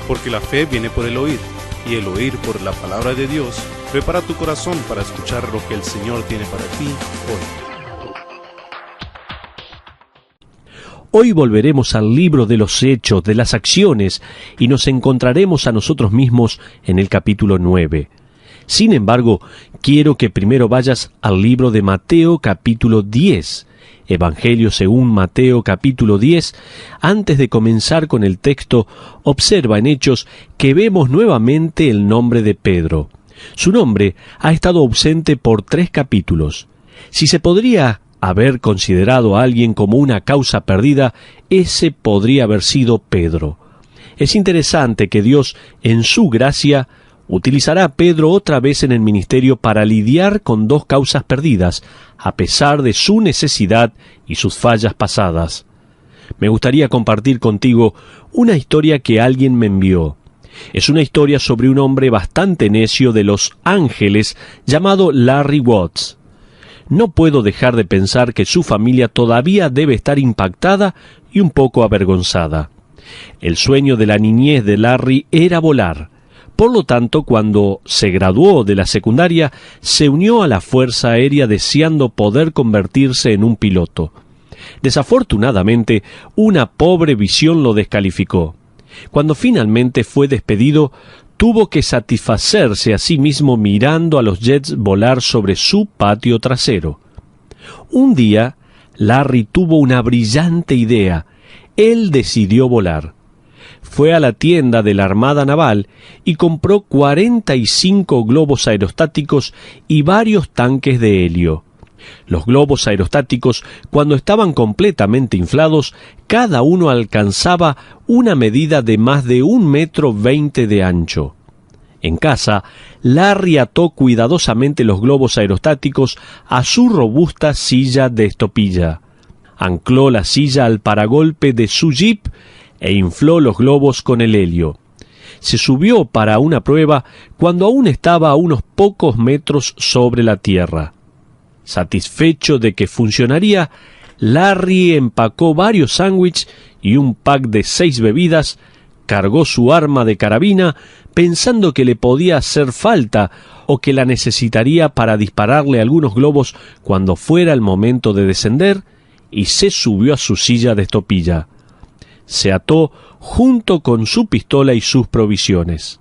porque la fe viene por el oír, y el oír por la palabra de Dios. Prepara tu corazón para escuchar lo que el Señor tiene para ti hoy. Hoy volveremos al libro de los hechos, de las acciones, y nos encontraremos a nosotros mismos en el capítulo 9. Sin embargo, quiero que primero vayas al libro de Mateo capítulo 10, Evangelio según Mateo capítulo 10. Antes de comenzar con el texto, observa en Hechos que vemos nuevamente el nombre de Pedro. Su nombre ha estado ausente por 3 capítulos. Si se podría haber considerado a alguien como una causa perdida, ese podría haber sido Pedro. Es interesante que Dios, en su gracia, utilizará a Pedro otra vez en el ministerio para lidiar con 2 causas perdidas, a pesar de su necesidad y sus fallas pasadas. Me gustaría compartir contigo una historia que alguien me envió. Es una historia sobre un hombre bastante necio de Los Ángeles llamado Larry Watts. No puedo dejar de pensar que su familia todavía debe estar impactada y un poco avergonzada. El sueño de la niñez de Larry era volar. Por lo tanto, cuando se graduó de la secundaria, se unió a la Fuerza Aérea deseando poder convertirse en un piloto. Desafortunadamente, una pobre visión lo descalificó. Cuando finalmente fue despedido, tuvo que satisfacerse a sí mismo mirando a los jets volar sobre su patio trasero. Un día, Larry tuvo una brillante idea. Él decidió volar. Fue a la tienda de la Armada Naval y compró 45 globos aerostáticos y varios tanques de helio. Los globos aerostáticos, cuando estaban completamente inflados, cada uno alcanzaba una medida de más de 1,20 m de ancho. En casa, Larry ató cuidadosamente los globos aerostáticos a su robusta silla de estopilla. Ancló la silla al paragolpe de su jeep e infló los globos con el helio. Se subió para una prueba cuando aún estaba a unos pocos metros sobre la tierra. Satisfecho de que funcionaría, Larry empacó varios sándwiches y un pack de 6 bebidas, cargó su arma de carabina pensando que le podía hacer falta o que la necesitaría para dispararle algunos globos cuando fuera el momento de descender, y se subió a su silla de estopilla. Se ató junto con su pistola y sus provisiones.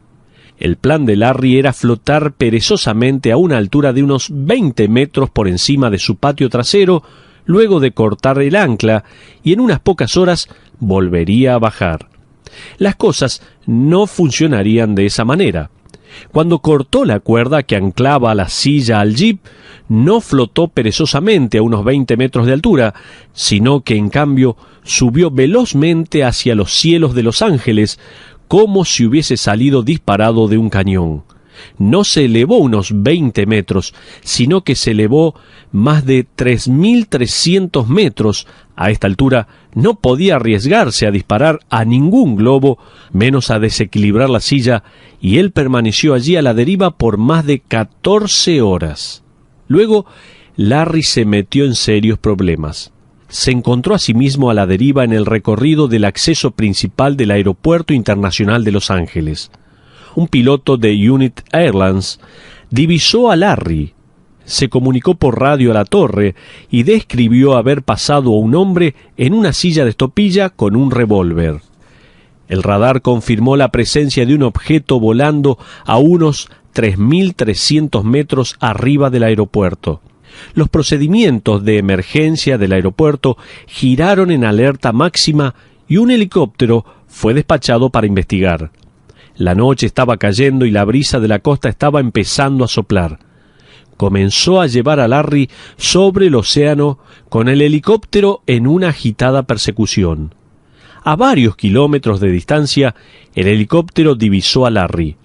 El plan de Larry era flotar perezosamente a una altura de unos 20 metros por encima de su patio trasero, luego de cortar el ancla, y en unas pocas horas volvería a bajar. Las cosas no funcionarían de esa manera. Cuando cortó la cuerda que anclaba la silla al jeep, no flotó perezosamente a unos 20 metros de altura, sino que en cambio subió velozmente hacia los cielos de Los Ángeles, como si hubiese salido disparado de un cañón. No se elevó unos 20 metros, sino que se elevó más de 3.300 metros. A esta altura no podía arriesgarse a disparar a ningún globo, menos a desequilibrar la silla, y él permaneció allí a la deriva por más de 14 horas. Luego, Larry se metió en serios problemas. Se encontró a sí mismo a la deriva en el recorrido del acceso principal del Aeropuerto Internacional de Los Ángeles. Un piloto de United Airlines divisó a Larry. Se comunicó por radio a la torre y describió haber pasado a un hombre en una silla de estopilla con un revólver. El radar confirmó la presencia de un objeto volando a unos 3.300 metros arriba del aeropuerto. Los procedimientos de emergencia del aeropuerto giraron en alerta máxima y un helicóptero fue despachado para investigar. La noche estaba cayendo y la brisa de la costa estaba empezando a soplar. Comenzó a llevar a Larry sobre el océano con el helicóptero en una agitada persecución. A varios kilómetros de distancia, el helicóptero divisó a Larry.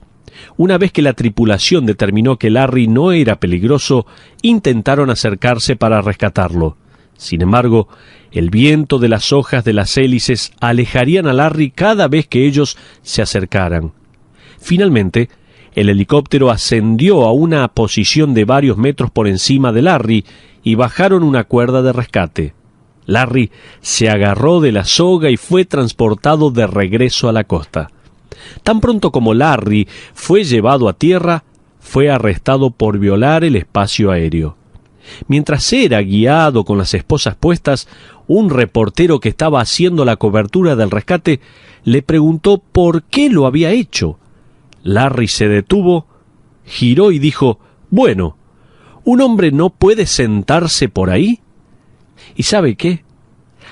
Una vez que la tripulación determinó que Larry no era peligroso, intentaron acercarse para rescatarlo. Sin embargo, el viento de las hojas de las hélices alejarían a Larry cada vez que ellos se acercaran. Finalmente, el helicóptero ascendió a una posición de varios metros por encima de Larry y bajaron una cuerda de rescate. Larry se agarró de la soga y fue transportado de regreso a la costa. Tan pronto como Larry fue llevado a tierra, fue arrestado por violar el espacio aéreo. Mientras era guiado con las esposas puestas, un reportero que estaba haciendo la cobertura del rescate le preguntó por qué lo había hecho. Larry se detuvo, giró y dijo: «Bueno, ¿un hombre no puede sentarse por ahí?» ¿Y sabe qué?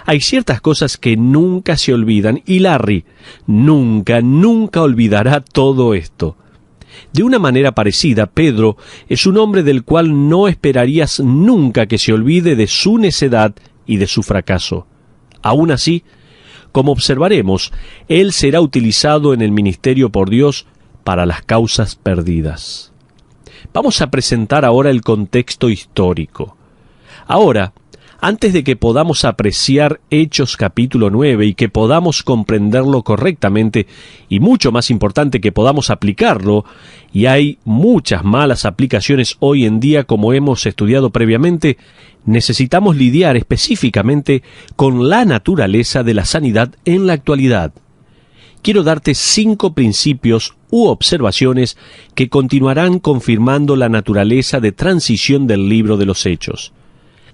Hay ciertas cosas que nunca se olvidan, y Larry nunca olvidará todo esto. De una manera parecida, Pedro es un hombre del cual no esperarías nunca que se olvide de su necedad y de su fracaso. Aún así, como observaremos, él será utilizado en el ministerio por Dios para las causas perdidas. Vamos a presentar ahora el contexto histórico. Ahora, antes de que podamos apreciar Hechos capítulo 9 y que podamos comprenderlo correctamente, y mucho más importante que podamos aplicarlo, y hay muchas malas aplicaciones hoy en día como hemos estudiado previamente, necesitamos lidiar específicamente con la naturaleza de la sanidad en la actualidad. Quiero darte 5 principios u observaciones que continuarán confirmando la naturaleza de transición del libro de los Hechos.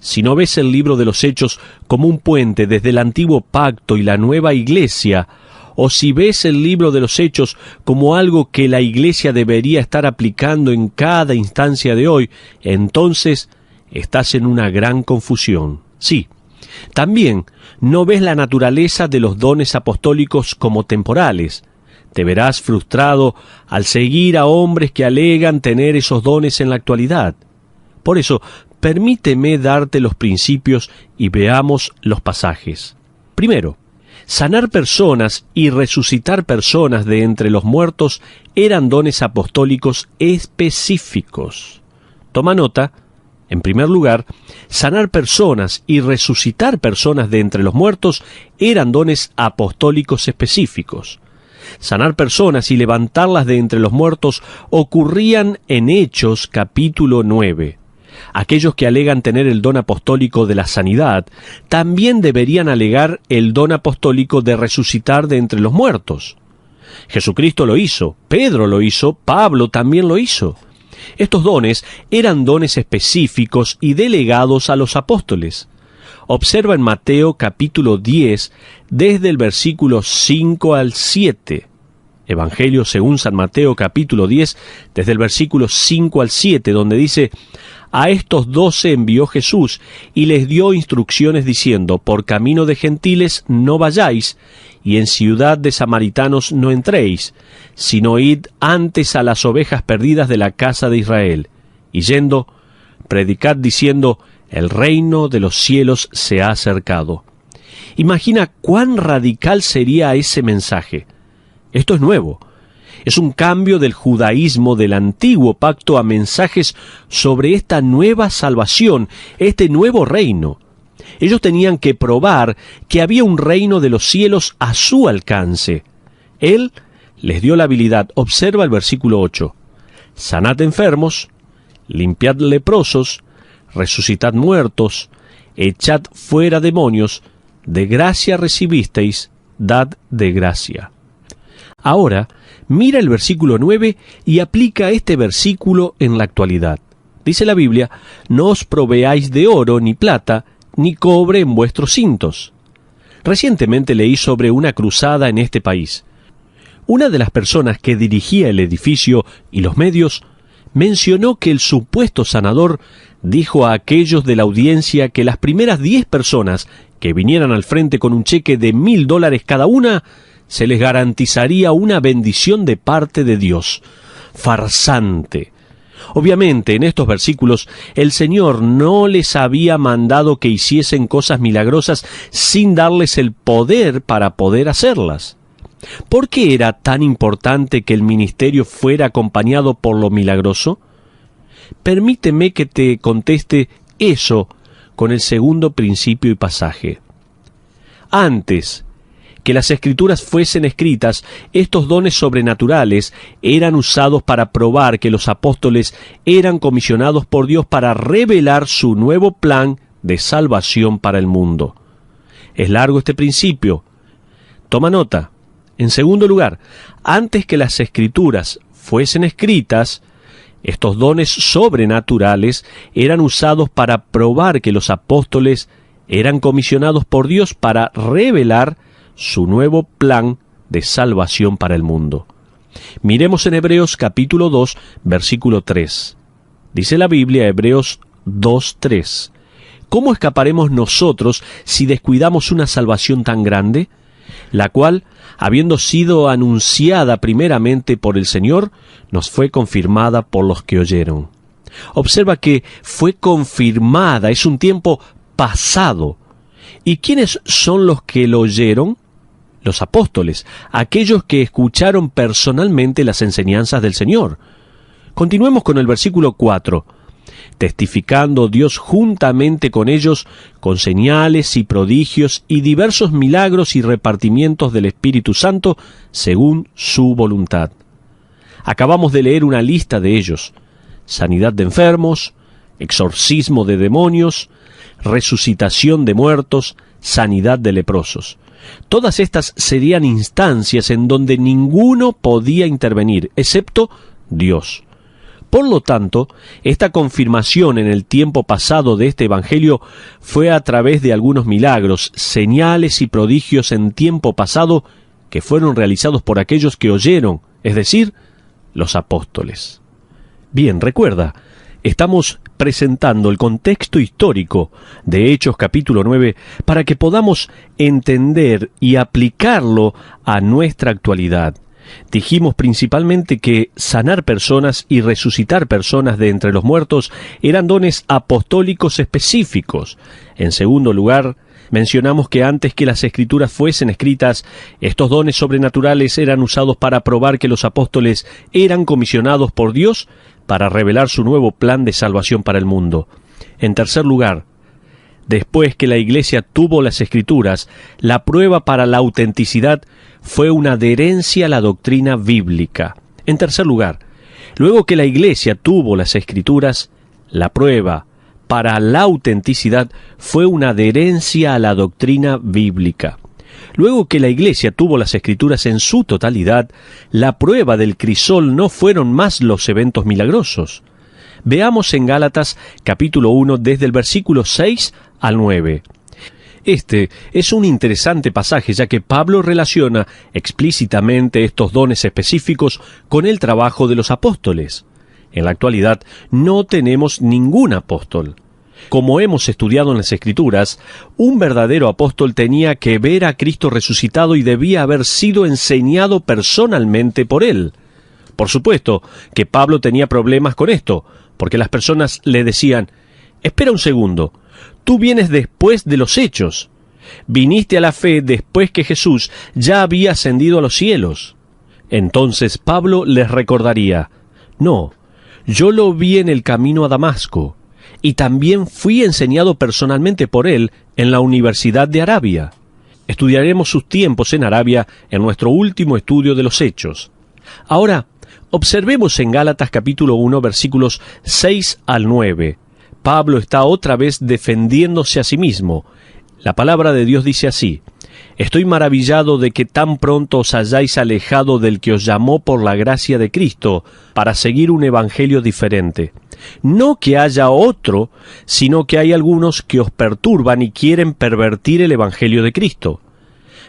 Si no ves el libro de los Hechos como un puente desde el antiguo pacto y la nueva iglesia, o si ves el libro de los Hechos como algo que la iglesia debería estar aplicando en cada instancia de hoy, entonces estás en una gran confusión. Sí, también no ves la naturaleza de los dones apostólicos como temporales. Te verás frustrado al seguir a hombres que alegan tener esos dones en la actualidad. Por eso, permíteme darte los principios y veamos los pasajes. Primero, sanar personas y resucitar personas de entre los muertos eran dones apostólicos específicos. Toma nota, en primer lugar, sanar personas y resucitar personas de entre los muertos eran dones apostólicos específicos. Sanar personas y levantarlas de entre los muertos ocurrían en Hechos capítulo 9. Aquellos que alegan tener el don apostólico de la sanidad, también deberían alegar el don apostólico de resucitar de entre los muertos. Jesucristo lo hizo, Pedro lo hizo, Pablo también lo hizo. Estos dones eran dones específicos y delegados a los apóstoles. Observa en Mateo capítulo 10, desde el versículo 5 al 7. Evangelio según San Mateo capítulo 10, desde el versículo 5 al 7, donde dice: «A estos 12 envió Jesús, y les dio instrucciones diciendo: por camino de gentiles no vayáis, y en ciudad de samaritanos no entréis, sino id antes a las ovejas perdidas de la casa de Israel. Y yendo, predicad diciendo: el reino de los cielos se ha acercado». Imagina cuán radical sería ese mensaje. Esto es nuevo. Es un cambio del judaísmo del antiguo pacto a mensajes sobre esta nueva salvación, este nuevo reino. Ellos tenían que probar que había un reino de los cielos a su alcance. Él les dio la habilidad. Observa el versículo 8. «Sanad enfermos, limpiad leprosos, resucitad muertos, echad fuera demonios, de gracia recibisteis, dad de gracia». Ahora, mira el versículo 9 y aplica este versículo en la actualidad. Dice la Biblia: «No os proveáis de oro, ni plata, ni cobre en vuestros cintos». Recientemente leí sobre una cruzada en este país. Una de las personas que dirigía el edificio y los medios mencionó que el supuesto sanador dijo a aquellos de la audiencia que las primeras 10 personas que vinieran al frente con un cheque de $1,000 cada una, se les garantizaría una bendición de parte de Dios. Farsante. Obviamente, en estos versículos, el Señor no les había mandado que hiciesen cosas milagrosas sin darles el poder para poder hacerlas. ¿Por qué era tan importante que el ministerio fuera acompañado por lo milagroso? Permíteme que te conteste eso con el segundo principio y pasaje. Antes que las Escrituras fuesen escritas, estos dones sobrenaturales eran usados para probar que los apóstoles eran comisionados por Dios para revelar su nuevo plan de salvación para el mundo. Es largo este principio. Toma nota. En segundo lugar, antes que las Escrituras fuesen escritas, estos dones sobrenaturales eran usados para probar que los apóstoles eran comisionados por Dios para revelar su nuevo plan de salvación para el mundo. Miremos en Hebreos capítulo 2, versículo 3. Dice la Biblia, Hebreos 2:3. ¿Cómo escaparemos nosotros si descuidamos una salvación tan grande, la cual, habiendo sido anunciada primeramente por el Señor, nos fue confirmada por los que oyeron? Observa que fue confirmada, es un tiempo pasado. ¿Y quiénes son los que lo oyeron? Los apóstoles, aquellos que escucharon personalmente las enseñanzas del Señor. Continuemos con el versículo 4. Testificando Dios juntamente con ellos, con señales y prodigios y diversos milagros y repartimientos del Espíritu Santo, según su voluntad. Acabamos de leer una lista de ellos: sanidad de enfermos, exorcismo de demonios, resucitación de muertos, sanidad de leprosos. Todas estas serían instancias en donde ninguno podía intervenir, excepto Dios. Por lo tanto, esta confirmación en el tiempo pasado de este Evangelio fue a través de algunos milagros, señales y prodigios en tiempo pasado que fueron realizados por aquellos que oyeron, es decir, los apóstoles. Bien, recuerda, estamos presentando el contexto histórico de Hechos capítulo 9 para que podamos entender y aplicarlo a nuestra actualidad. Dijimos principalmente que sanar personas y resucitar personas de entre los muertos eran dones apostólicos específicos. En segundo lugar, mencionamos que antes que las Escrituras fuesen escritas, estos dones sobrenaturales eran usados para probar que los apóstoles eran comisionados por Dios para revelar su nuevo plan de salvación para el mundo. En tercer lugar, después que la Iglesia tuvo las Escrituras, la prueba para la autenticidad fue una adherencia a la doctrina bíblica. En tercer lugar, luego que la Iglesia tuvo las Escrituras, la prueba para la autenticidad fue una adherencia a la doctrina bíblica. Luego que la Iglesia tuvo las Escrituras en su totalidad, la prueba del crisol no fueron más los eventos milagrosos. Veamos en Gálatas capítulo 1 desde el versículo 6 al 9. Este es un interesante pasaje, ya que Pablo relaciona explícitamente estos dones específicos con el trabajo de los apóstoles. En la actualidad no tenemos ningún apóstol. Como hemos estudiado en las Escrituras, un verdadero apóstol tenía que ver a Cristo resucitado y debía haber sido enseñado personalmente por él. Por supuesto que Pablo tenía problemas con esto, porque las personas le decían: espera un segundo, tú vienes después de los hechos. Viniste a la fe después que Jesús ya había ascendido a los cielos. Entonces Pablo les recordaría: no, yo lo vi en el camino a Damasco, y también fui enseñado personalmente por él en la Universidad de Arabia. Estudiaremos sus tiempos en Arabia en nuestro último estudio de los Hechos. Ahora, observemos en Gálatas capítulo 1, versículos 6 al 9. Pablo está otra vez defendiéndose a sí mismo. La palabra de Dios dice así: estoy maravillado de que tan pronto os hayáis alejado del que os llamó por la gracia de Cristo para seguir un evangelio diferente. No que haya otro, sino que hay algunos que os perturban y quieren pervertir el evangelio de Cristo.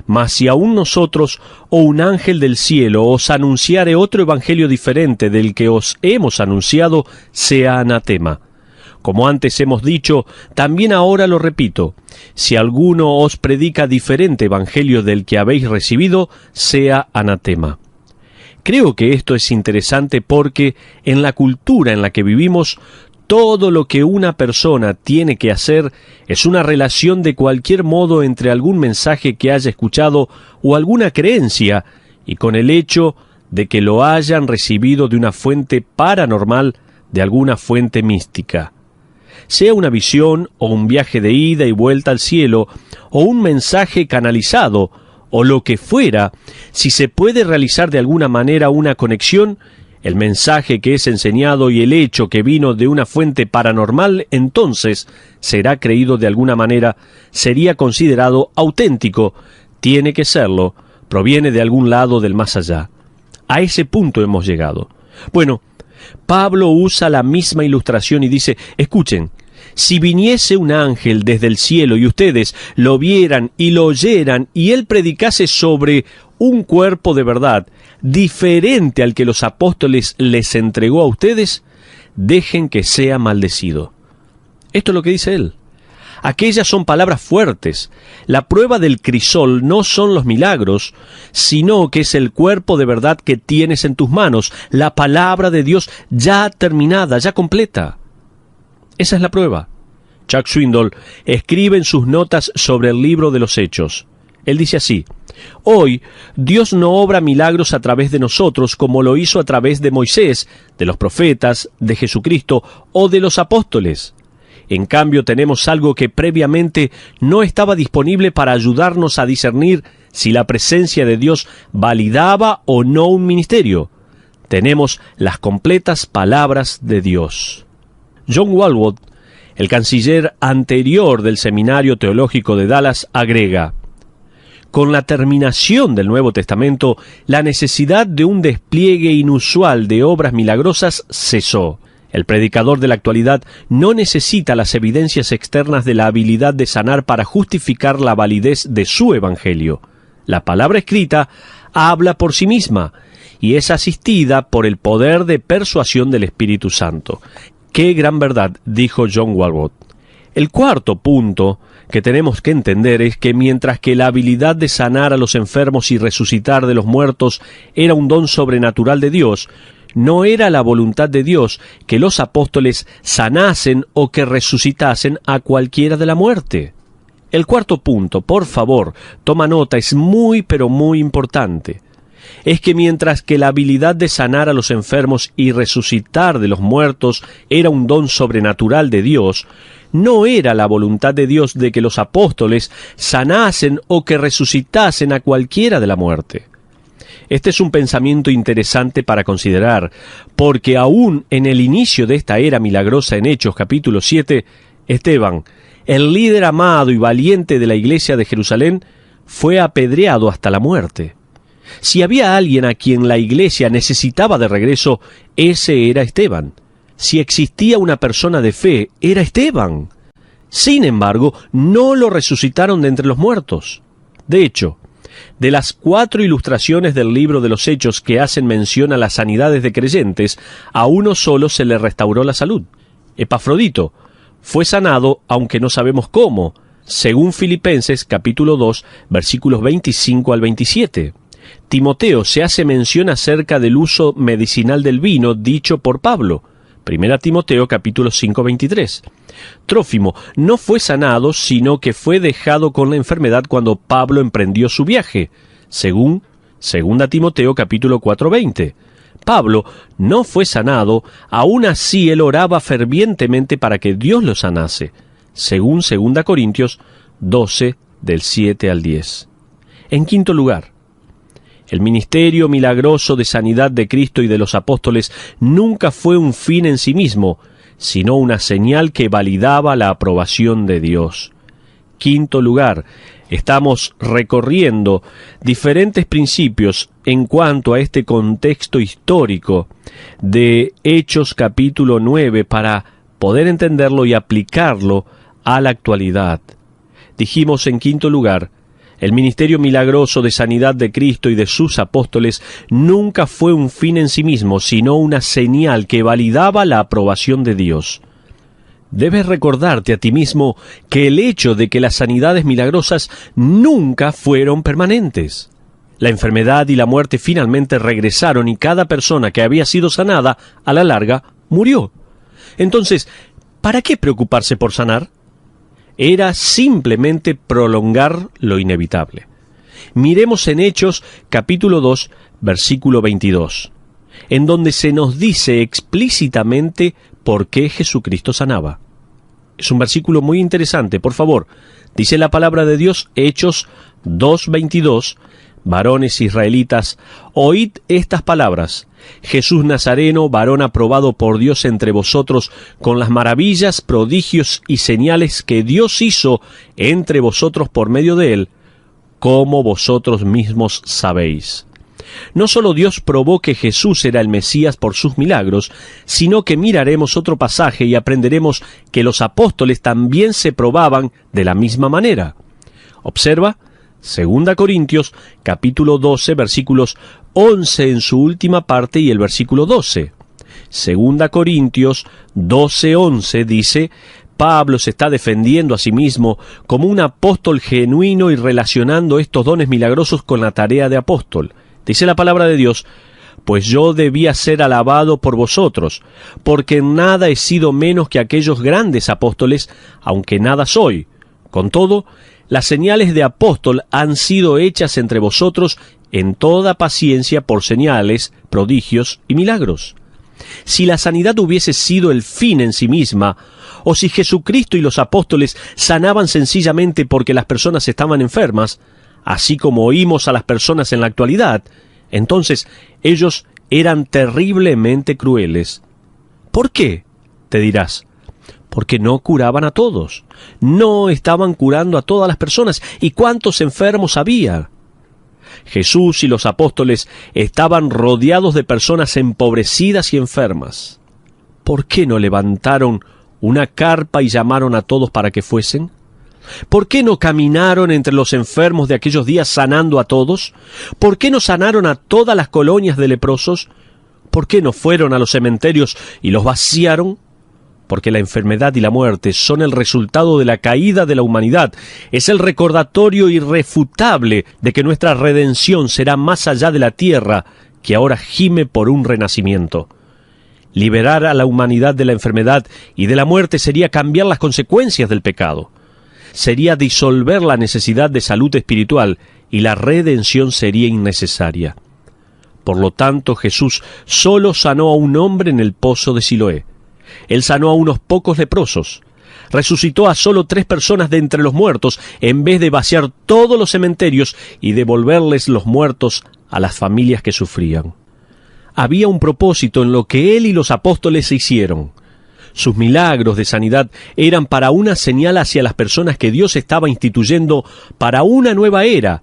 Mas si aún nosotros o un ángel del cielo os anunciare otro evangelio diferente del que os hemos anunciado, sea anatema. Como antes hemos dicho, también ahora lo repito: si alguno os predica diferente evangelio del que habéis recibido, sea anatema. Creo que esto es interesante porque en la cultura en la que vivimos, todo lo que una persona tiene que hacer es una relación de cualquier modo entre algún mensaje que haya escuchado o alguna creencia y con el hecho de que lo hayan recibido de una fuente paranormal, de alguna fuente mística. Sea una visión o un viaje de ida y vuelta al cielo o un mensaje canalizado o lo que fuera, si se puede realizar de alguna manera una conexión, el mensaje que es enseñado y el hecho que vino de una fuente paranormal, entonces será creído de alguna manera, sería considerado auténtico, tiene que serlo, proviene de algún lado del más allá. A ese punto hemos llegado. Bueno, Pablo usa la misma ilustración y dice, escuchen, si viniese un ángel desde el cielo y ustedes lo vieran y lo oyeran y él predicase sobre un cuerpo de verdad diferente al que los apóstoles les entregó a ustedes, dejen que sea maldecido. Esto es lo que dice él. Aquellas son palabras fuertes. La prueba del crisol no son los milagros, sino que es el cuerpo de verdad que tienes en tus manos, la palabra de Dios ya terminada, ya completa. Esa es la prueba. Chuck Swindoll escribe en sus notas sobre el libro de los Hechos. Él dice así, hoy Dios no obra milagros a través de nosotros como lo hizo a través de Moisés, de los profetas, de Jesucristo o de los apóstoles. En cambio, tenemos algo que previamente no estaba disponible para ayudarnos a discernir si la presencia de Dios validaba o no un ministerio. Tenemos las completas palabras de Dios. John Walvoord, el canciller anterior del Seminario Teológico de Dallas, agrega, con la terminación del Nuevo Testamento, la necesidad de un despliegue inusual de obras milagrosas cesó. El predicador de la actualidad no necesita las evidencias externas de la habilidad de sanar para justificar la validez de su evangelio. La palabra escrita habla por sí misma y es asistida por el poder de persuasión del Espíritu Santo. ¡Qué gran verdad!, dijo John Walvoord. El cuarto punto que tenemos que entender es que mientras que la habilidad de sanar a los enfermos y resucitar de los muertos era un don sobrenatural de Dios, no era la voluntad de Dios que los apóstoles sanasen o que resucitasen a cualquiera de la muerte. El cuarto punto, por favor, toma nota, es muy pero muy importante. Es que mientras que la habilidad de sanar a los enfermos y resucitar de los muertos era un don sobrenatural de Dios, no era la voluntad de Dios de que los apóstoles sanasen o que resucitasen a cualquiera de la muerte. Este es un pensamiento interesante para considerar, porque aún en el inicio de esta era milagrosa en Hechos capítulo 7, Esteban, el líder amado y valiente de la iglesia de Jerusalén, fue apedreado hasta la muerte. Si había alguien a quien la iglesia necesitaba de regreso, ese era Esteban. Si existía una persona de fe, era Esteban. Sin embargo, no lo resucitaron de entre los muertos. De hecho, de las 4 ilustraciones del libro de los Hechos que hacen mención a las sanidades de creyentes, a uno solo se le restauró la salud. Epafrodito fue sanado, aunque no sabemos cómo, según Filipenses capítulo 2, versículos 25 al 27. Timoteo se hace mención acerca del uso medicinal del vino dicho por Pablo. 1 Timoteo capítulo 5, 23. Trófimo no fue sanado, sino que fue dejado con la enfermedad cuando Pablo emprendió su viaje, según 2 Timoteo capítulo 4, 20. Pablo no fue sanado, aún así él oraba fervientemente para que Dios lo sanase, según 2 Corintios 12, del 7 al 10. En quinto lugar, el ministerio milagroso de sanidad de Cristo y de los apóstoles nunca fue un fin en sí mismo, sino una señal que validaba la aprobación de Dios. Quinto lugar, estamos recorriendo diferentes principios en cuanto a este contexto histórico de Hechos capítulo 9 para poder entenderlo y aplicarlo a la actualidad. Dijimos en quinto lugar, el ministerio milagroso de sanidad de Cristo y de sus apóstoles nunca fue un fin en sí mismo, sino una señal que validaba la aprobación de Dios. Debes recordarte a ti mismo que el hecho de que las sanidades milagrosas nunca fueron permanentes. La enfermedad y la muerte finalmente regresaron y cada persona que había sido sanada, a la larga, murió. Entonces, ¿para qué preocuparse por sanar? Era simplemente prolongar lo inevitable. Miremos en Hechos capítulo 2, versículo 22, en donde se nos dice explícitamente por qué Jesucristo sanaba. Es un versículo muy interesante, por favor. Dice la palabra de Dios, Hechos 2:22, varones israelitas, oíd estas palabras. Jesús Nazareno, varón aprobado por Dios entre vosotros, con las maravillas, prodigios y señales que Dios hizo entre vosotros por medio de él, como vosotros mismos sabéis. No solo Dios probó que Jesús era el Mesías por sus milagros, sino que miraremos otro pasaje y aprenderemos que los apóstoles también se probaban de la misma manera. Observa 2 Corintios, capítulo 12, versículos 11 en su última parte y el versículo 12. 2 Corintios 12:11 dice: Pablo se está defendiendo a sí mismo como un apóstol genuino y relacionando estos dones milagrosos con la tarea de apóstol. Dice la palabra de Dios: pues yo debía ser alabado por vosotros, porque en nada he sido menos que aquellos grandes apóstoles, aunque nada soy. Con todo, las señales de apóstol han sido hechas entre vosotros en toda paciencia por señales, prodigios y milagros. Si la sanidad hubiese sido el fin en sí misma, o si Jesucristo y los apóstoles sanaban sencillamente porque las personas estaban enfermas, así como oímos a las personas en la actualidad, entonces ellos eran terriblemente crueles. ¿Por qué?, te dirás. Porque no curaban a todos. No estaban curando a todas las personas. ¿Y cuántos enfermos había? Jesús y los apóstoles estaban rodeados de personas empobrecidas y enfermas. ¿Por qué no levantaron una carpa y llamaron a todos para que fuesen? ¿Por qué no caminaron entre los enfermos de aquellos días sanando a todos? ¿Por qué no sanaron a todas las colonias de leprosos? ¿Por qué no fueron a los cementerios y los vaciaron? Porque la enfermedad y la muerte son el resultado de la caída de la humanidad. Es el recordatorio irrefutable de que nuestra redención será más allá de la tierra, que ahora gime por un renacimiento. Liberar a la humanidad de la enfermedad y de la muerte sería cambiar las consecuencias del pecado. Sería disolver la necesidad de salud espiritual y la redención sería innecesaria. Por lo tanto, Jesús solo sanó a un hombre en el pozo de Siloé. Él sanó a unos pocos leprosos. Resucitó a solo 3 personas de entre los muertos, en vez de vaciar todos los cementerios y devolverles los muertos a las familias que sufrían. Había un propósito en lo que él y los apóstoles hicieron. Sus milagros de sanidad eran para una señal hacia las personas que Dios estaba instituyendo para una nueva era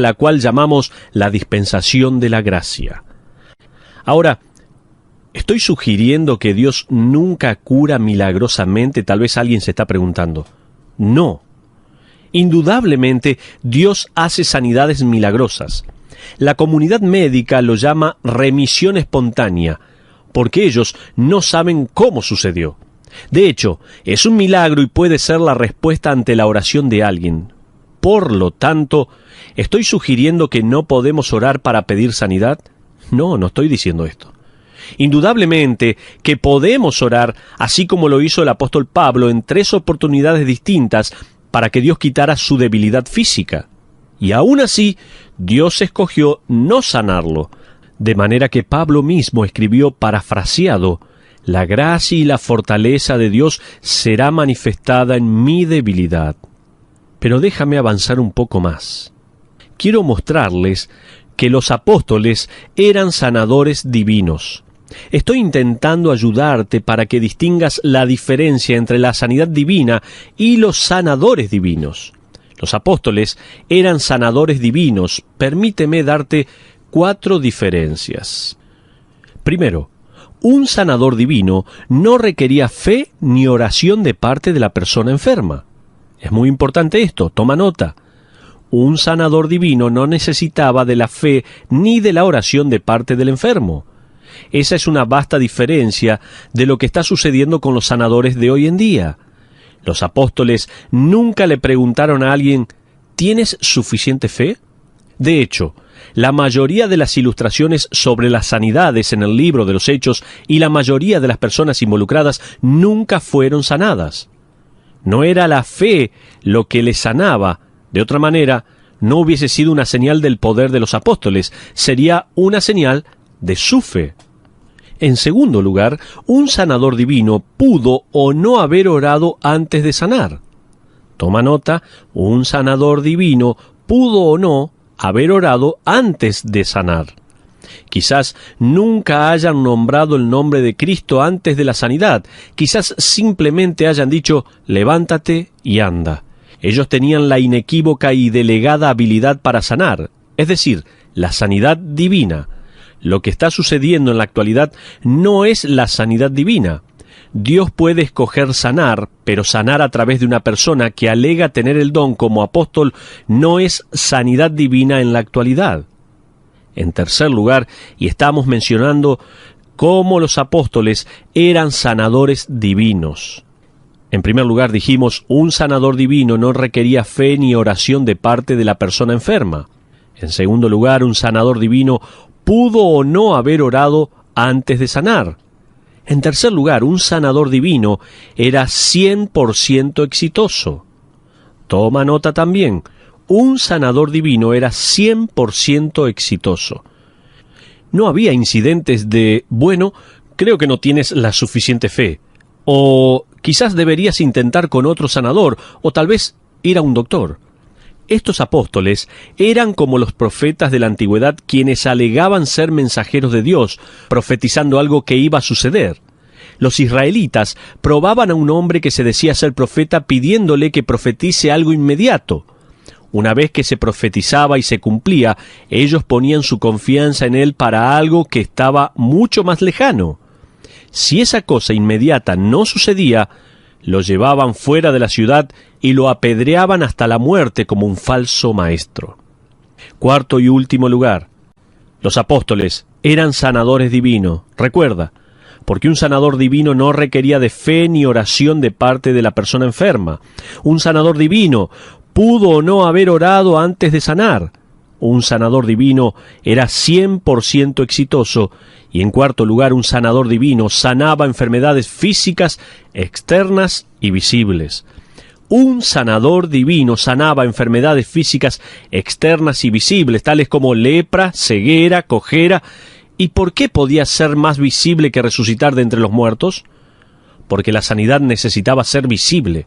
la cual llamamos la dispensación de la gracia. Ahora, ¿estoy sugiriendo que Dios nunca cura milagrosamente? Tal vez alguien se está preguntando. No. Indudablemente, Dios hace sanidades milagrosas. La comunidad médica lo llama remisión espontánea, porque ellos no saben cómo sucedió. De hecho, es un milagro y puede ser la respuesta ante la oración de alguien. Por lo tanto, ¿estoy sugiriendo que no podemos orar para pedir sanidad? No, no estoy diciendo esto. Indudablemente que podemos orar, así como lo hizo el apóstol Pablo en 3 oportunidades distintas para que Dios quitara su debilidad física. Y aún así, Dios escogió no sanarlo, de manera que Pablo mismo escribió parafraseado: la gracia y la fortaleza de Dios será manifestada en mi debilidad. Pero déjame avanzar un poco más. Quiero mostrarles que los apóstoles eran sanadores divinos. Estoy intentando ayudarte para que distingas la diferencia entre la sanidad divina y los sanadores divinos. Los apóstoles eran sanadores divinos. Permíteme darte 4 diferencias. Primero, un sanador divino no requería fe ni oración de parte de la persona enferma. Es muy importante esto, toma nota. Un sanador divino no necesitaba de la fe ni de la oración de parte del enfermo. Esa es una vasta diferencia de lo que está sucediendo con los sanadores de hoy en día. Los apóstoles nunca le preguntaron a alguien: ¿tienes suficiente fe? De hecho, la mayoría de las ilustraciones sobre las sanidades en el libro de los Hechos y la mayoría de las personas involucradas nunca fueron sanadas. No era la fe lo que les sanaba. De otra manera, no hubiese sido una señal del poder de los apóstoles, sería una señal de su fe. En segundo lugar, un sanador divino pudo o no haber orado antes de sanar. Toma nota, un sanador divino pudo o no haber orado antes de sanar. Quizás nunca hayan nombrado el nombre de Cristo antes de la sanidad. Quizás simplemente hayan dicho: levántate y anda. Ellos tenían la inequívoca y delegada habilidad para sanar, es decir, la sanidad divina. Lo que está sucediendo en la actualidad no es la sanidad divina. Dios puede escoger sanar, pero sanar a través de una persona que alega tener el don como apóstol no es sanidad divina en la actualidad. En tercer lugar, y estamos mencionando cómo los apóstoles eran sanadores divinos. En primer lugar dijimos, un sanador divino no requería fe ni oración de parte de la persona enferma. En segundo lugar, un sanador divino pudo o no haber orado antes de sanar. En tercer lugar, un sanador divino era 100% exitoso. Toma nota también, un sanador divino era 100% exitoso. No había incidentes de, bueno, creo que no tienes la suficiente fe, o quizás deberías intentar con otro sanador, o tal vez ir a un doctor. Estos apóstoles eran como los profetas de la antigüedad quienes alegaban ser mensajeros de Dios, profetizando algo que iba a suceder. Los israelitas probaban a un hombre que se decía ser profeta pidiéndole que profetice algo inmediato. Una vez que se profetizaba y se cumplía, ellos ponían su confianza en él para algo que estaba mucho más lejano. Si esa cosa inmediata no sucedía, lo llevaban fuera de la ciudad y lo apedreaban hasta la muerte como un falso maestro. Cuarto y último lugar, los apóstoles eran sanadores divinos. Recuerda, porque un sanador divino no requería de fe ni oración de parte de la persona enferma. Un sanador divino pudo o no haber orado antes de sanar. Un sanador divino era 100% exitoso. Y en cuarto lugar, un sanador divino sanaba enfermedades físicas, externas y visibles. Un sanador divino sanaba enfermedades físicas, externas y visibles, tales como lepra, ceguera, cojera. ¿Y por qué podía ser más visible que resucitar de entre los muertos? Porque la sanidad necesitaba ser visible,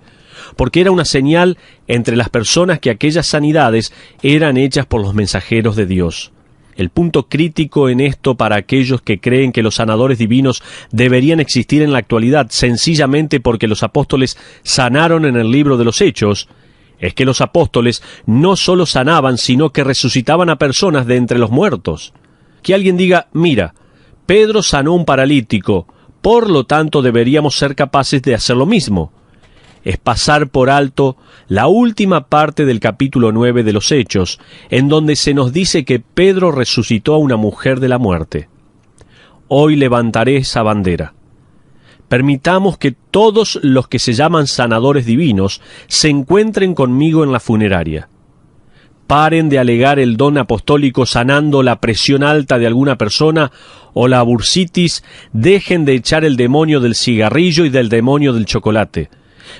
porque era una señal entre las personas que aquellas sanidades eran hechas por los mensajeros de Dios. El punto crítico en esto para aquellos que creen que los sanadores divinos deberían existir en la actualidad sencillamente porque los apóstoles sanaron en el libro de los Hechos, es que los apóstoles no solo sanaban, sino que resucitaban a personas de entre los muertos. Que alguien diga, mira, Pedro sanó un paralítico, por lo tanto deberíamos ser capaces de hacer lo mismo. Es pasar por alto la última parte del capítulo 9 de los Hechos, en donde se nos dice que Pedro resucitó a una mujer de la muerte. Hoy levantaré esa bandera. Permitamos que todos los que se llaman sanadores divinos se encuentren conmigo en la funeraria. Paren de alegar el don apostólico sanando la presión alta de alguna persona o la bursitis, dejen de echar el demonio del cigarrillo y del demonio del chocolate.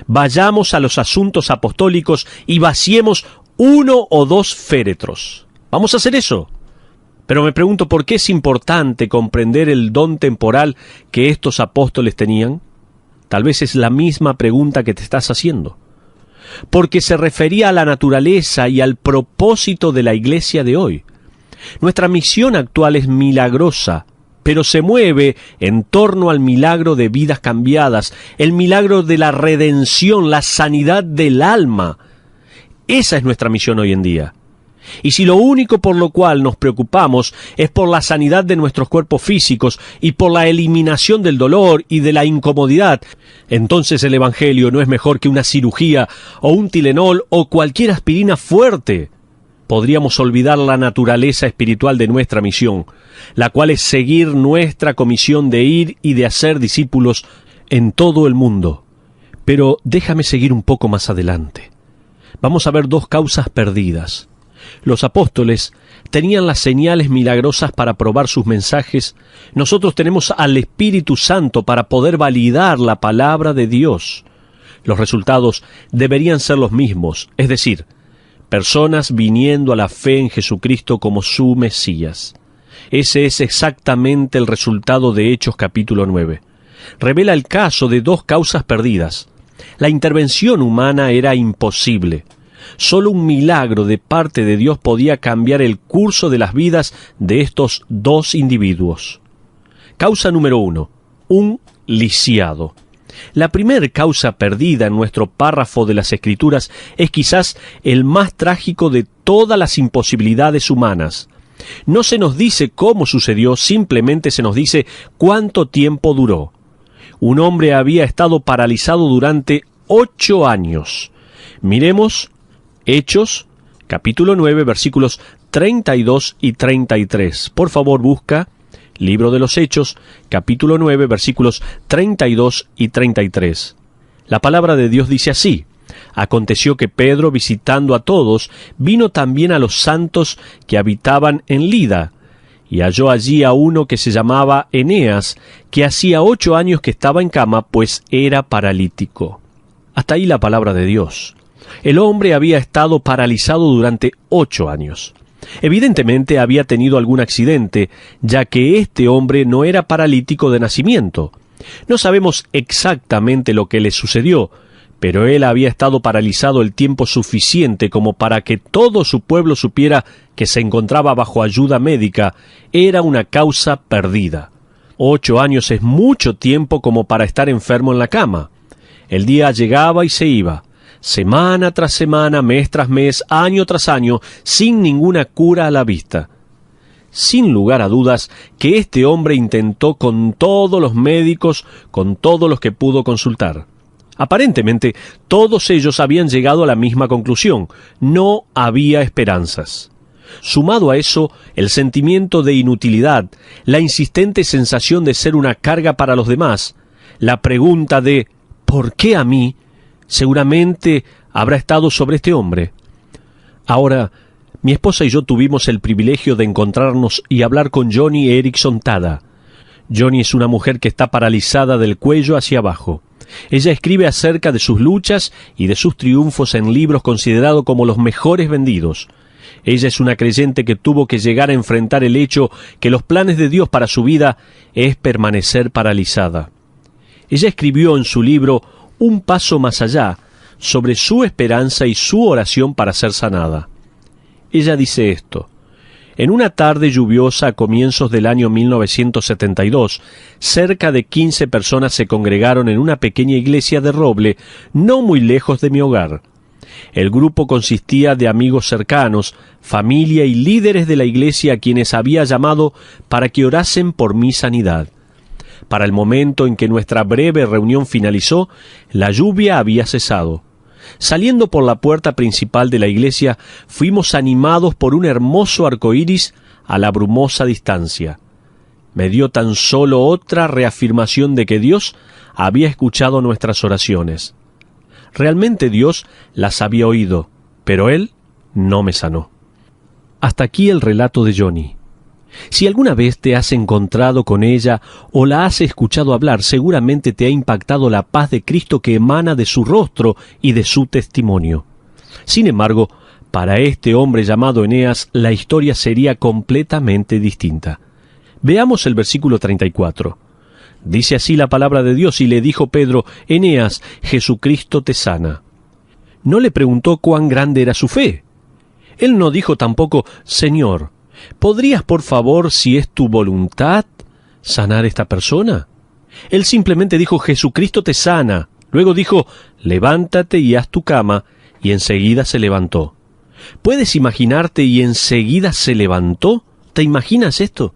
Vayamos a los asuntos apostólicos y vaciemos 1 o 2 féretros. ¿Vamos a hacer eso? Pero me pregunto por qué es importante comprender el don temporal que estos apóstoles tenían. Tal vez es la misma pregunta que te estás haciendo. Porque se refería a la naturaleza y al propósito de la iglesia de hoy. Nuestra misión actual es milagrosa, pero se mueve en torno al milagro de vidas cambiadas, el milagro de la redención, la sanidad del alma. Esa es nuestra misión hoy en día. Y si lo único por lo cual nos preocupamos es por la sanidad de nuestros cuerpos físicos y por la eliminación del dolor y de la incomodidad, entonces el Evangelio no es mejor que una cirugía o un Tylenol o cualquier aspirina fuerte. Podríamos olvidar la naturaleza espiritual de nuestra misión, la cual es seguir nuestra comisión de ir y de hacer discípulos en todo el mundo. Pero déjame seguir un poco más adelante. Vamos a ver 2 causas perdidas. Los apóstoles tenían las señales milagrosas para probar sus mensajes. Nosotros tenemos al Espíritu Santo para poder validar la palabra de Dios. Los resultados deberían ser los mismos, es decir, personas viniendo a la fe en Jesucristo como su Mesías. Ese es exactamente el resultado de Hechos capítulo 9. Revela el caso de 2 causas perdidas. La intervención humana era imposible. Solo un milagro de parte de Dios podía cambiar el curso de las vidas de estos 2 individuos. Causa número 1. Un lisiado. La primer causa perdida en nuestro párrafo de las Escrituras es quizás el más trágico de todas las imposibilidades humanas. No se nos dice cómo sucedió, simplemente se nos dice cuánto tiempo duró. Un hombre había estado paralizado durante 8 años. Miremos Hechos, capítulo 9, versículos 32 y 33. Por favor, busca Libro de los Hechos, capítulo 9, versículos 32 y 33. La palabra de Dios dice así: Aconteció que Pedro, visitando a todos, vino también a los santos que habitaban en Lida, y halló allí a uno que se llamaba Eneas, que hacía 8 años que estaba en cama, pues era paralítico. Hasta ahí la palabra de Dios. El hombre había estado paralizado durante 8 años. Evidentemente había tenido algún accidente, ya que este hombre no era paralítico de nacimiento. No sabemos exactamente lo que le sucedió, pero él había estado paralizado el tiempo suficiente como para que todo su pueblo supiera que se encontraba bajo ayuda médica. Era una causa perdida. 8 años es mucho tiempo como para estar enfermo en la cama. El día llegaba y se iba, semana tras semana, mes tras mes, año tras año, sin ninguna cura a la vista. Sin lugar a dudas que este hombre intentó con todos los médicos, con todos los que pudo consultar. Aparentemente, todos ellos habían llegado a la misma conclusión: no había esperanzas. Sumado a eso, el sentimiento de inutilidad, la insistente sensación de ser una carga para los demás, la pregunta de ¿por qué a mí?, seguramente habrá estado sobre este hombre. Ahora, mi esposa y yo tuvimos el privilegio de encontrarnos y hablar con Joni Eareckson Tada. Joni es una mujer que está paralizada del cuello hacia abajo. Ella escribe acerca de sus luchas y de sus triunfos en libros considerados como los mejores vendidos. Ella es una creyente que tuvo que llegar a enfrentar el hecho que los planes de Dios para su vida es permanecer paralizada. Ella escribió en su libro Un paso más allá sobre su esperanza y su oración para ser sanada. Ella dice esto: en una tarde lluviosa a comienzos del año 1972, cerca de 15 personas se congregaron en una pequeña iglesia de roble, no muy lejos de mi hogar. El grupo consistía de amigos cercanos, familia y líderes de la iglesia a quienes había llamado para que orasen por mi sanidad. Para el momento en que nuestra breve reunión finalizó, la lluvia había cesado. Saliendo por la puerta principal de la iglesia, fuimos animados por un hermoso arco iris a la brumosa distancia. Me dio tan solo otra reafirmación de que Dios había escuchado nuestras oraciones. Realmente Dios las había oído, pero Él no me sanó. Hasta aquí el relato de Joni. Si alguna vez te has encontrado con ella o la has escuchado hablar, seguramente te ha impactado la paz de Cristo que emana de su rostro y de su testimonio. Sin embargo, para este hombre llamado Eneas, la historia sería completamente distinta. Veamos el versículo 34. Dice así la palabra de Dios: y le dijo Pedro: Eneas, Jesucristo te sana. No le preguntó cuán grande era su fe. Él no dijo tampoco: Señor, ¿podrías, por favor, si es tu voluntad, sanar a esta persona? Él simplemente dijo: Jesucristo te sana. Luego dijo: levántate y haz tu cama, y enseguida se levantó. ¿Puedes imaginarte y enseguida se levantó? ¿Te imaginas esto?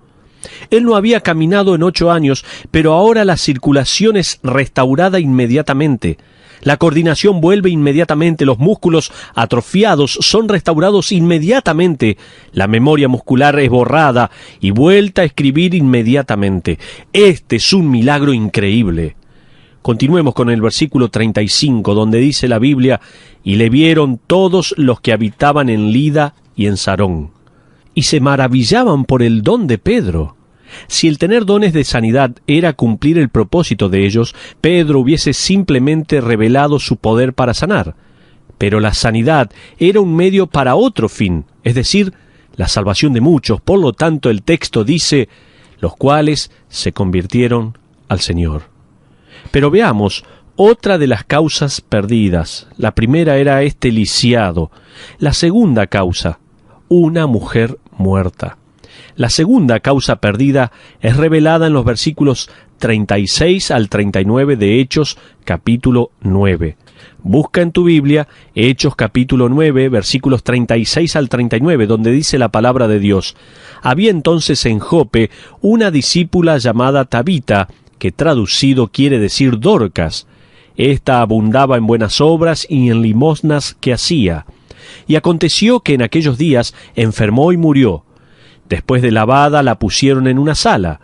Él no había caminado en 8 años, pero ahora la circulación es restaurada inmediatamente. La coordinación vuelve inmediatamente, los músculos atrofiados son restaurados inmediatamente, la memoria muscular es borrada y vuelta a escribir inmediatamente. Este es un milagro increíble. Continuemos con el versículo 35, donde dice la Biblia: y le vieron todos los que habitaban en Lida y en Sarón, y se maravillaban por el don de Pedro. Si el tener dones de sanidad era cumplir el propósito de ellos, Pedro hubiese simplemente revelado su poder para sanar. Pero la sanidad era un medio para otro fin, es decir, la salvación de muchos. Por lo tanto, el texto dice: los cuales se convirtieron al Señor. Pero veamos otra de las causas perdidas. La primera era este lisiado. La segunda causa: una mujer muerta. La segunda causa perdida es revelada en los versículos 36 al 39 de Hechos, capítulo 9. Busca en tu Biblia Hechos capítulo 9, versículos 36 al 39, donde dice la palabra de Dios: Había entonces en Jope una discípula llamada Tabita, que traducido quiere decir Dorcas. Esta abundaba en buenas obras y en limosnas que hacía. Y aconteció que en aquellos días enfermó y murió. Después de lavada la pusieron en una sala.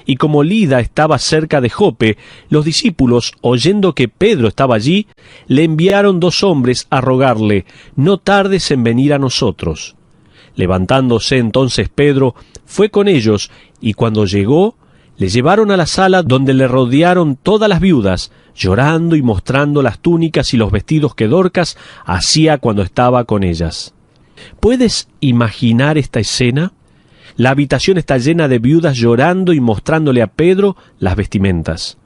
Y como Lida estaba cerca de Jope, los discípulos, oyendo que Pedro estaba allí, le enviaron 2 hombres a rogarle: no tardes en venir a nosotros. Levantándose entonces Pedro, fue con ellos, y cuando llegó, le llevaron a la sala donde le rodearon todas las viudas, llorando y mostrando las túnicas y los vestidos que Dorcas hacía cuando estaba con ellas. ¿Puedes imaginar esta escena? La habitación está llena de viudas llorando y mostrándole a Pedro las vestimentas.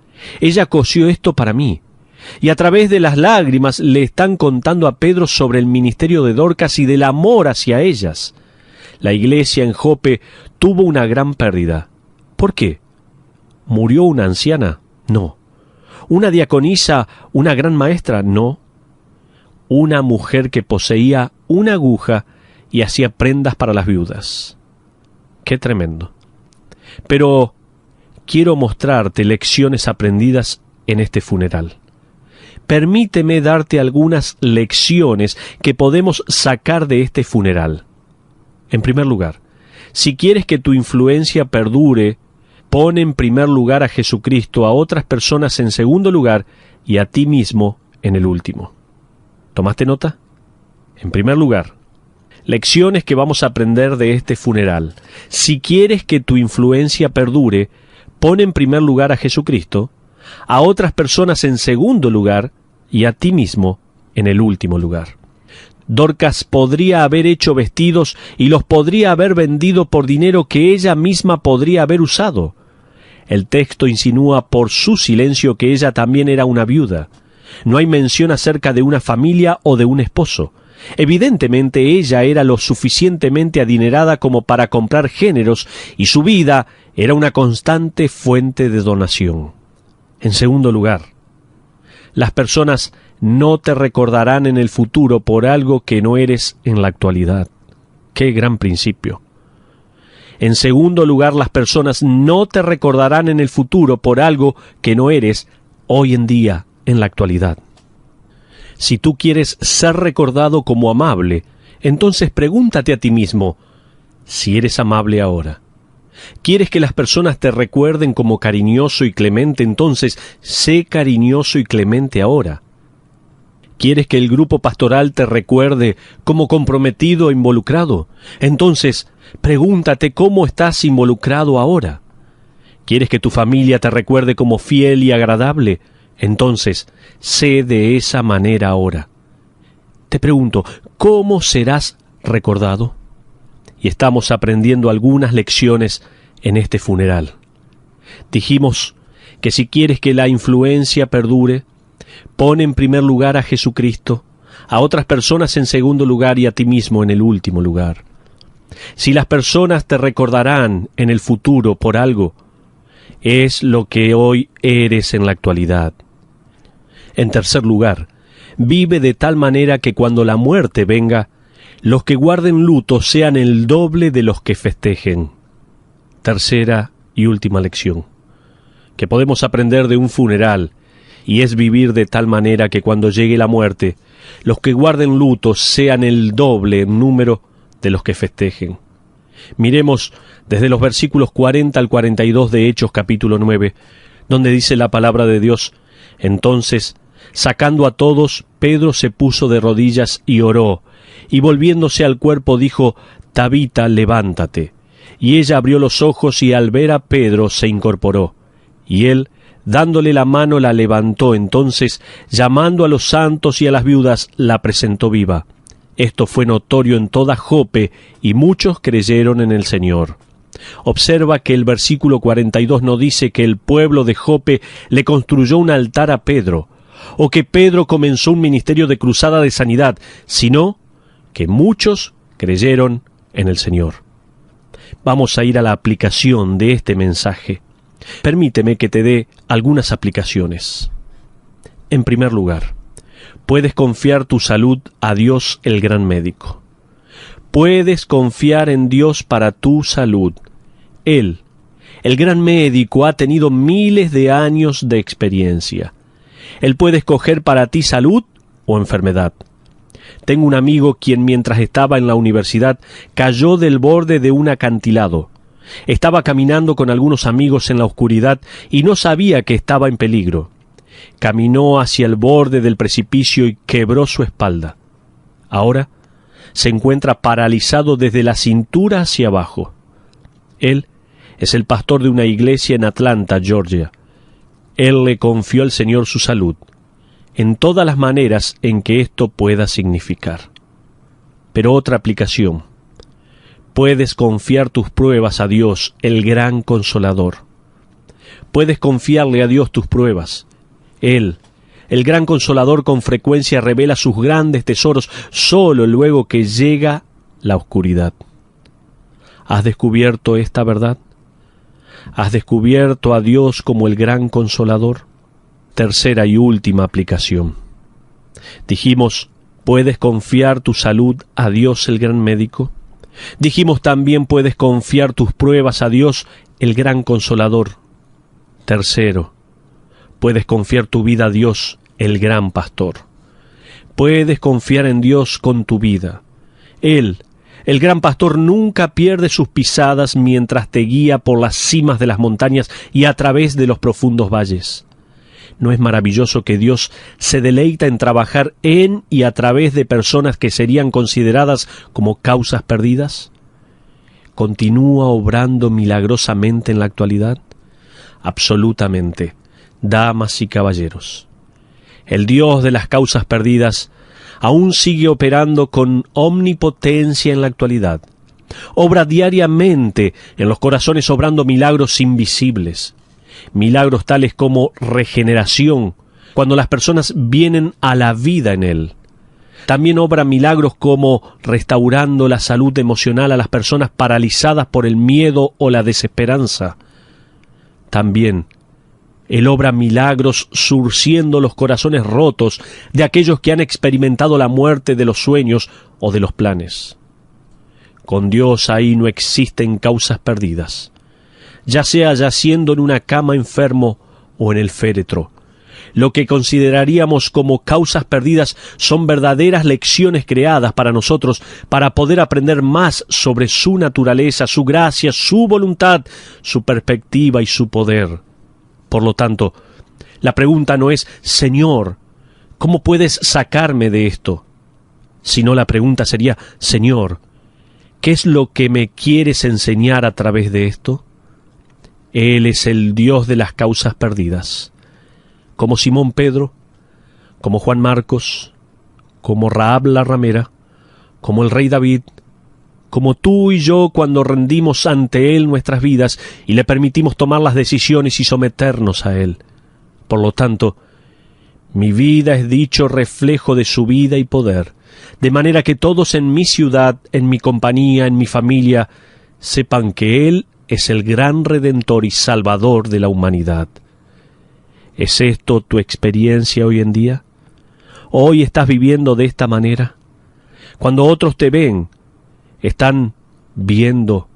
Ella cosió esto para mí. Y a través de las lágrimas le están contando a Pedro sobre el ministerio de Dorcas y del amor hacia ellas. La iglesia en Jope tuvo una gran pérdida. ¿Por qué? ¿Murió una anciana? No. ¿Una diaconisa, una gran maestra? No. Una mujer que poseía una aguja y hacía prendas para las viudas. ¡Qué tremendo! Pero quiero mostrarte lecciones aprendidas en este funeral. Permíteme darte algunas lecciones que podemos sacar de este funeral. En primer lugar, si quieres que tu influencia perdure, pon en primer lugar a Jesucristo, a otras personas en segundo lugar y a ti mismo en el último. ¿Tomaste nota? En primer lugar, lecciones que vamos a aprender de este funeral. Si quieres que tu influencia perdure, pon en primer lugar a Jesucristo, a otras personas en segundo lugar y a ti mismo en el último lugar. Dorcas podría haber hecho vestidos y los podría haber vendido por dinero que ella misma podría haber usado. El texto insinúa por su silencio que ella también era una viuda. No hay mención acerca de una familia o de un esposo. Evidentemente ella era lo suficientemente adinerada como para comprar géneros y su vida era una constante fuente de donación. En segundo lugar, las personas no te recordarán en el futuro por algo que no eres en la actualidad. ¡Qué gran principio! En segundo lugar, las personas no te recordarán en el futuro por algo que no eres hoy en día en la actualidad. Si tú quieres ser recordado como amable, entonces pregúntate a ti mismo si eres amable ahora. ¿Quieres que las personas te recuerden como cariñoso y clemente? Entonces sé cariñoso y clemente ahora. ¿Quieres que el grupo pastoral te recuerde como comprometido e involucrado? Entonces pregúntate cómo estás involucrado ahora. ¿Quieres que tu familia te recuerde como fiel y agradable? Entonces, sé de esa manera ahora. Te pregunto, ¿cómo serás recordado? Y estamos aprendiendo algunas lecciones en este funeral. Dijimos que si quieres que la influencia perdure, pon en primer lugar a Jesucristo, a otras personas en segundo lugar y a ti mismo en el último lugar. Si las personas te recordarán en el futuro por algo, es lo que hoy eres en la actualidad. En tercer lugar, vive de tal manera que cuando la muerte venga, los que guarden luto sean el doble de los que festejen. Tercera y última lección que podemos aprender de un funeral, y es vivir de tal manera que cuando llegue la muerte, los que guarden luto sean el doble en número de los que festejen. Miremos desde los versículos 40 al 42 de Hechos capítulo 9, donde dice la palabra de Dios: Entonces, sacando a todos, Pedro se puso de rodillas y oró, y volviéndose al cuerpo dijo: Tabita, levántate. Y ella abrió los ojos y al ver a Pedro se incorporó. Y él, dándole la mano, la levantó. Entonces, llamando a los santos y a las viudas, la presentó viva. Esto fue notorio en toda Jope, y muchos creyeron en el Señor. Observa que el versículo 42 no dice que el pueblo de Jope le construyó un altar a Pedro, o que Pedro comenzó un ministerio de cruzada de sanidad, sino que muchos creyeron en el Señor. Vamos a ir a la aplicación de este mensaje. Permíteme que te dé algunas aplicaciones. En primer lugar, puedes confiar tu salud a Dios, el gran médico. Puedes confiar en Dios para tu salud. Él, el gran médico, ha tenido miles de años de experiencia. Él puede escoger para ti salud o enfermedad. Tengo un amigo quien, mientras estaba en la universidad, cayó del borde de un acantilado. Estaba caminando con algunos amigos en la oscuridad y no sabía que estaba en peligro. Caminó hacia el borde del precipicio y quebró su espalda. Ahora se encuentra paralizado desde la cintura hacia abajo. Él es el pastor de una iglesia en Atlanta, Georgia. Él le confió al Señor su salud, en todas las maneras en que esto pueda significar. Pero otra aplicación. Puedes confiar tus pruebas a Dios, el gran Consolador. Puedes confiarle a Dios tus pruebas. Él, el gran Consolador, con frecuencia revela sus grandes tesoros solo luego que llega la oscuridad. ¿Has descubierto esta verdad? ¿Has descubierto a Dios como el gran Consolador? Tercera y última aplicación. Dijimos, ¿puedes confiar tu salud a Dios, el gran médico? Dijimos también, puedes confiar tus pruebas a Dios, el gran Consolador. Tercero, puedes confiar tu vida a Dios, el gran pastor. Puedes confiar en Dios con tu vida. Él, el gran pastor, nunca pierde sus pisadas mientras te guía por las cimas de las montañas y a través de los profundos valles. ¿No es maravilloso que Dios se deleita en trabajar en y a través de personas que serían consideradas como causas perdidas? ¿Continúa obrando milagrosamente en la actualidad? Absolutamente, damas y caballeros. El Dios de las causas perdidas aún sigue operando con omnipotencia en la actualidad. Obra diariamente en los corazones, obrando milagros invisibles. Milagros tales como regeneración, cuando las personas vienen a la vida en Él. También obra milagros como restaurando la salud emocional a las personas paralizadas por el miedo o la desesperanza. También Él obra milagros surciendo los corazones rotos de aquellos que han experimentado la muerte de los sueños o de los planes. Con Dios ahí no existen causas perdidas, ya sea yaciendo en una cama enfermo o en el féretro. Lo que consideraríamos como causas perdidas son verdaderas lecciones creadas para nosotros para poder aprender más sobre su naturaleza, su gracia, su voluntad, su perspectiva y su poder. Por lo tanto, la pregunta no es, Señor, ¿cómo puedes sacarme de esto? Sino la pregunta sería, Señor, ¿qué es lo que me quieres enseñar a través de esto? Él es el Dios de las causas perdidas. Como Simón Pedro, como Juan Marcos, como Rahab la ramera, como el rey David, como tú y yo cuando rendimos ante Él nuestras vidas y le permitimos tomar las decisiones y someternos a Él. Por lo tanto, mi vida es dicho reflejo de su vida y poder, de manera que todos en mi ciudad, en mi compañía, en mi familia, sepan que Él es el gran Redentor y Salvador de la humanidad. ¿Es esto tu experiencia hoy en día? ¿Hoy estás viviendo de esta manera? Cuando otros te ven, ¿están viendo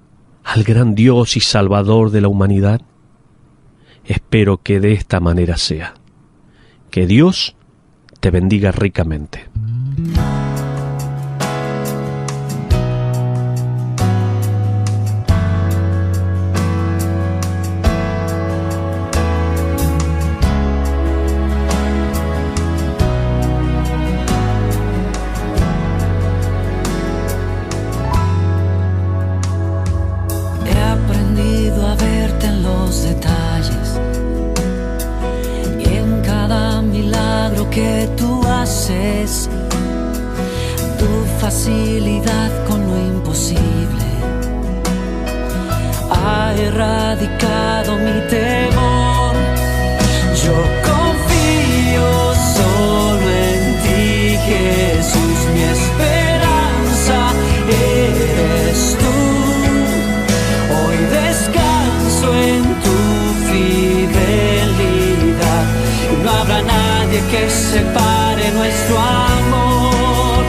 al gran Dios y Salvador de la humanidad? Espero que de esta manera sea. Que Dios te bendiga ricamente. Que tú haces, tu facilidad con lo imposible ha erradicado mi temor. Yo confío solo en ti, Jesús, mi esperanza eres tú. Hoy descanso en tu que separe nuestro amor.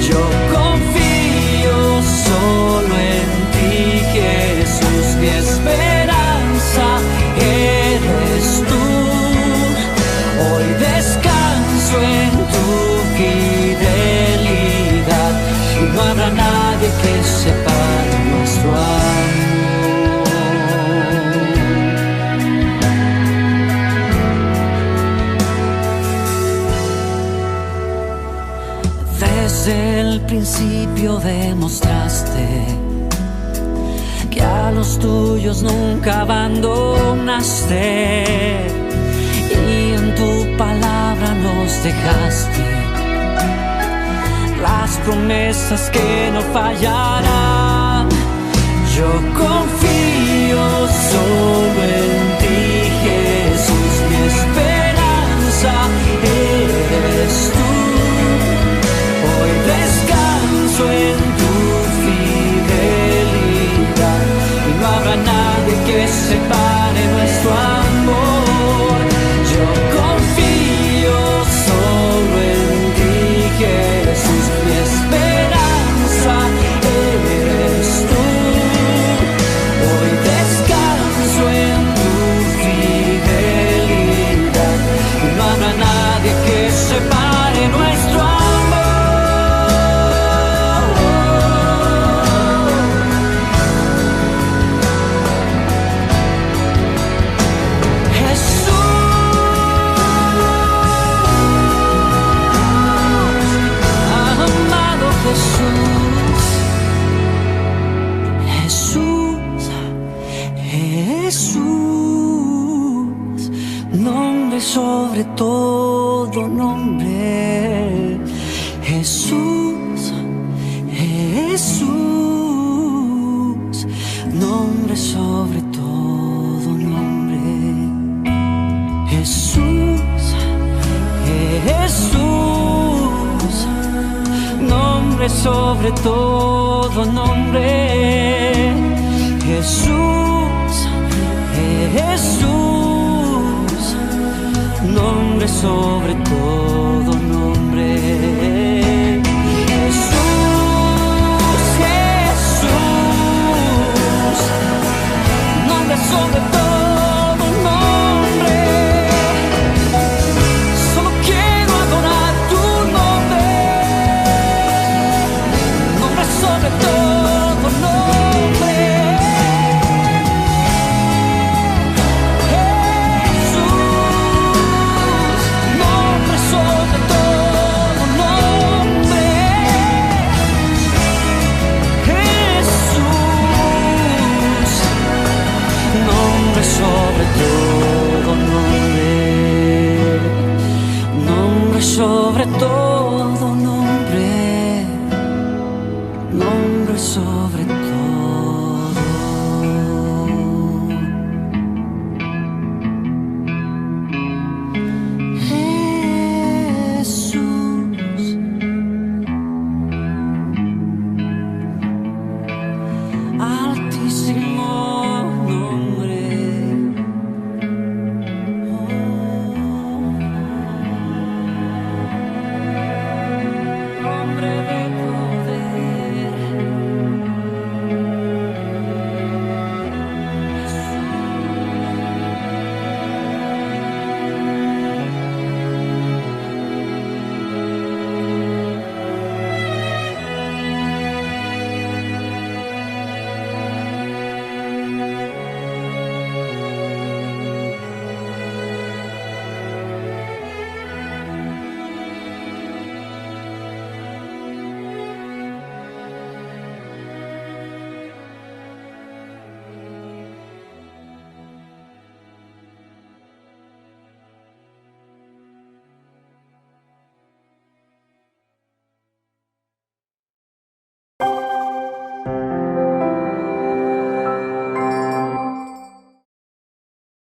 Yo confío solo en ti, Jesús, mi esperanza eres tú. Hoy descanso en tu fidelidad y no habrá nadie que separe nuestro amor. Desde el principio demostraste que a los tuyos nunca abandonaste y en tu palabra nos dejaste las promesas que no fallarán. Yo confío solo en ti, Jesús, mi esperanza eres tú. Hoy descanso en tu fidelidad y no habrá nadie que separe nuestro amor. Yo confío solo en ti, Jesús, mi esperanza eres tú. Hoy descanso en tu fidelidad y no habrá nadie que separe nuestro amor. Jesús, nombre sobre todo nombre. Jesús, Jesús, nombre sobre todo nombre. Jesús, Jesús, nombre sobre todo nombre. Jesús, Jesús, nombre sobre todo nombre. Jesús, Jesús, nombre sobre todo nombre. Solo quiero adorar tu nombre, nombre sobre todo nombre. Sobre todo nombre, nombre sobre todo nombre, nombre sobre todo. Jesús, Altísimo.